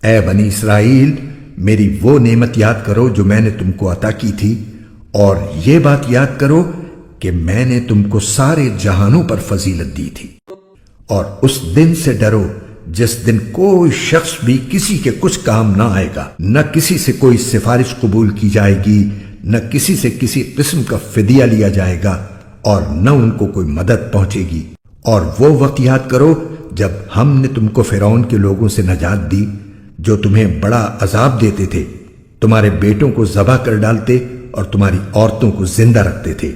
اے بنی اسرائیل، میری وہ نعمت یاد کرو جو میں نے تم کو عطا کی تھی، اور یہ بات یاد کرو کہ میں نے تم کو سارے جہانوں پر فضیلت دی تھی۔ اور اس دن سے ڈرو جس دن کوئی شخص بھی کسی کے کچھ کام نہ آئے گا، نہ کسی سے کوئی سفارش قبول کی جائے گی، نہ کسی سے کسی قسم کا فدیہ لیا جائے گا، اور نہ ان کو کوئی مدد پہنچے گی۔ اور وہ وقت یاد کرو جب ہم نے تم کو فرعون کے لوگوں سے نجات دی، جو تمہیں بڑا عذاب دیتے تھے، تمہارے بیٹوں کو ذبح کر ڈالتے اور تمہاری عورتوں کو زندہ رکھتے تھے۔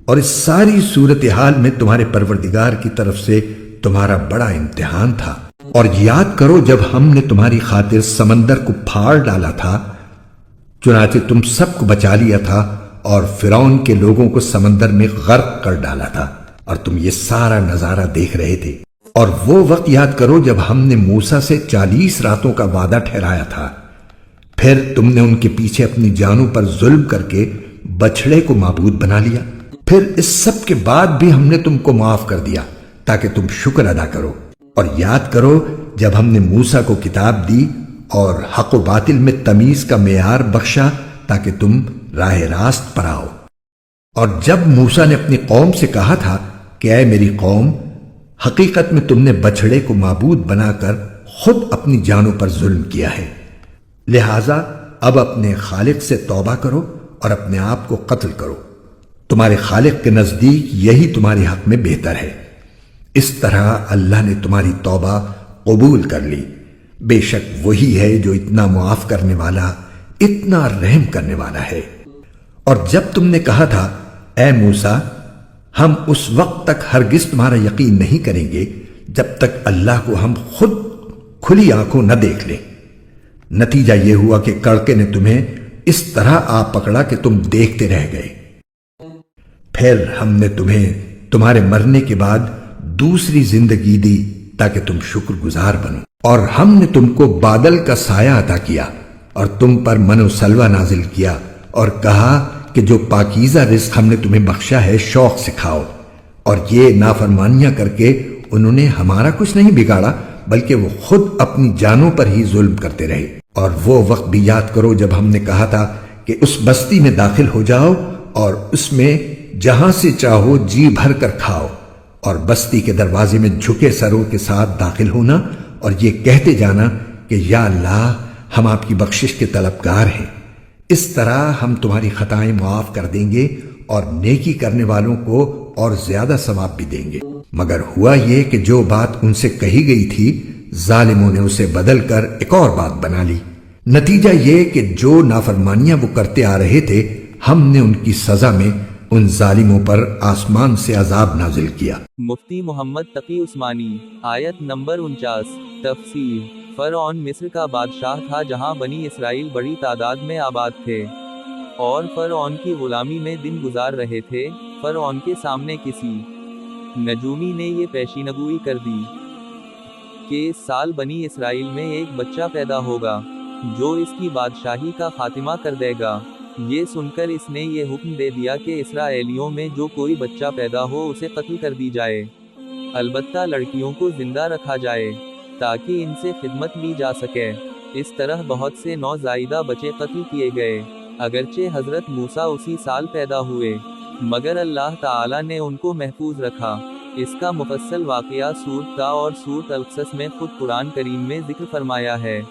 اور اس ساری صورتحال میں تمہارے پروردگار کی طرف سے تمہارا بڑا امتحان تھا۔ اور یاد کرو جب ہم نے تمہاری خاطر سمندر کو پھاڑ ڈالا تھا، چنانچہ تم سب کو بچا لیا تھا اور فرعون کے لوگوں کو سمندر میں غرق کر ڈالا تھا، اور تم یہ سارا نظارہ دیکھ رہے تھے۔ اور وہ وقت یاد کرو جب ہم نے موسیٰ سے 40 راتوں کا وعدہ ٹھہرایا تھا، پھر تم نے ان کے پیچھے اپنی جانوں پر ظلم کر کے بچڑے کو معبود بنا لیا۔ پھر اس سب کے بعد بھی ہم نے تم کو معاف کر دیا تاکہ تم شکر ادا کرو۔ اور یاد کرو جب ہم نے موسیٰ کو کتاب دی اور حق و باطل میں تمیز کا معیار بخشا تاکہ تم راہ راست پر آؤ۔ اور جب موسیٰ نے اپنی قوم سے کہا تھا کہ اے میری قوم، حقیقت میں تم نے بچڑے کو معبود بنا کر خود اپنی جانوں پر ظلم کیا ہے، لہذا اب اپنے خالق سے توبہ کرو اور اپنے آپ کو قتل کرو، تمہارے خالق کے نزدیک یہی تمہارے حق میں بہتر ہے۔ اس طرح اللہ نے تمہاری توبہ قبول کر لی، بے شک وہی ہے جو اتنا معاف کرنے والا، اتنا رحم کرنے والا ہے۔ اور جب تم نے کہا تھا اے موسیٰ، ہم اس وقت تک ہرگز تمہارا یقین نہیں کریں گے جب تک اللہ کو ہم خود کھلی آنکھوں نہ دیکھ لیں، نتیجہ یہ ہوا کہ کڑکے نے تمہیں اس طرح آ پکڑا کہ تم دیکھتے رہ گئے۔ پھر ہم نے تمہیں تمہارے مرنے کے بعد دوسری زندگی دی تاکہ تم شکر گزار بنو، اور ہم نے تم کو بادل کا سایہ عطا کیا اور تم پر من و سلوہ نازل کیا، اور کہا کہ جو پاکیزہ رزق ہم نے تمہیں بخشا ہے شوق سے کھاؤ۔ اور یہ نافرمانیاں کر کے انہوں نے ہمارا کچھ نہیں بگاڑا، بلکہ وہ خود اپنی جانوں پر ہی ظلم کرتے رہے۔ اور وہ وقت بھی یاد کرو جب ہم نے کہا تھا کہ اس بستی میں داخل ہو جاؤ اور اس میں جہاں سے چاہو جی بھر کر کھاؤ، اور بستی کے دروازے میں جھکے سروں کے ساتھ داخل ہونا اور یہ کہتے جانا کہ یا اللہ، ہم آپ کی بخشش کے طلبگار ہیں۔ اس طرح ہم تمہاری خطائیں معاف کر دیں گے اور نیکی کرنے والوں کو اور زیادہ ثواب بھی دیں گے۔ مگر ہوا یہ کہ جو بات ان سے کہی گئی تھی، ظالموں نے اسے بدل کر ایک اور بات بنا لی۔ نتیجہ یہ کہ جو نافرمانیاں وہ کرتے آ رہے تھے، ہم نے ان کی سزا میں ان ظالموں پر آسمان سے عذاب نازل کیا۔ مفتی محمد تقی عثمانی۔ آیت نمبر 49۔ تفسیر۔ فرعون مصر کا بادشاہ تھا جہاں بنی اسرائیل بڑی تعداد میں آباد تھے اور فرعون کی غلامی میں دن گزار رہے تھے۔ فرعون کے سامنے کسی نجومی نے یہ پیشینگوئی کر دی کہ اس سال بنی اسرائیل میں ایک بچہ پیدا ہوگا جو اس کی بادشاہی کا خاتمہ کر دے گا۔ یہ سن کر اس نے یہ حکم دے دیا کہ اسرائیلیوں میں جو کوئی بچہ پیدا ہو اسے قتل کر دی جائے، البتہ لڑکیوں کو زندہ رکھا جائے تاکہ ان سے خدمت لی جا سکے۔ اس طرح بہت سے نوزائیدہ بچے قتل کیے گئے، اگرچہ حضرت موسیٰ اسی سال پیدا ہوئے، مگر اللہ تعالیٰ نے ان کو محفوظ رکھا۔ اس کا مفصل واقعہ سورۃ طٰ اور سورۃ القصص میں خود قرآن کریم میں ذکر فرمایا ہے۔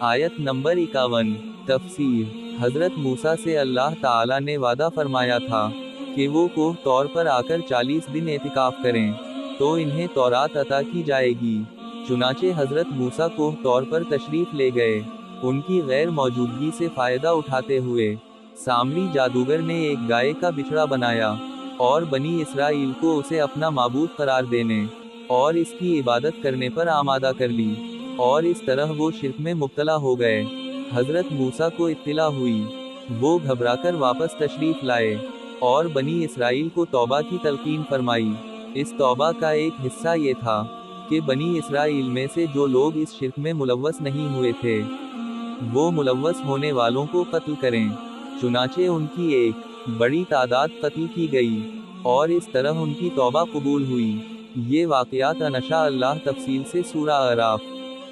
آیت نمبر 51۔ تفسیر۔ حضرت موسیٰ سے اللہ تعالیٰ نے وعدہ فرمایا تھا کہ وہ کوہ طور پر آ کر 40 دن اعتکاف کریں تو انہیں تورات عطا کی جائے گی۔ چنانچہ حضرت موسیٰ کوہ طور پر تشریف لے گئے۔ ان کی غیر موجودگی سے فائدہ اٹھاتے ہوئے سامری جادوگر نے ایک گائے کا بچڑا بنایا اور بنی اسرائیل کو اسے اپنا معبود قرار دینے اور اس کی عبادت کرنے پر آمادہ کر لی، اور اس طرح وہ شرک میں مبتلا ہو گئے۔ حضرت موسیٰ کو اطلاع ہوئی، وہ گھبرا کر واپس تشریف لائے اور بنی اسرائیل کو توبہ کی تلقین فرمائی۔ اس توبہ کا ایک حصہ یہ تھا کہ بنی اسرائیل میں سے جو لوگ اس شرک میں ملوث نہیں ہوئے تھے وہ ملوث ہونے والوں کو قتل کریں۔ چنانچہ ان کی ایک بڑی تعداد قتل کی گئی اور اس طرح ان کی توبہ قبول ہوئی۔ یہ واقعات انشاء اللہ تفصیل سے سورہ اعراف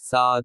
7।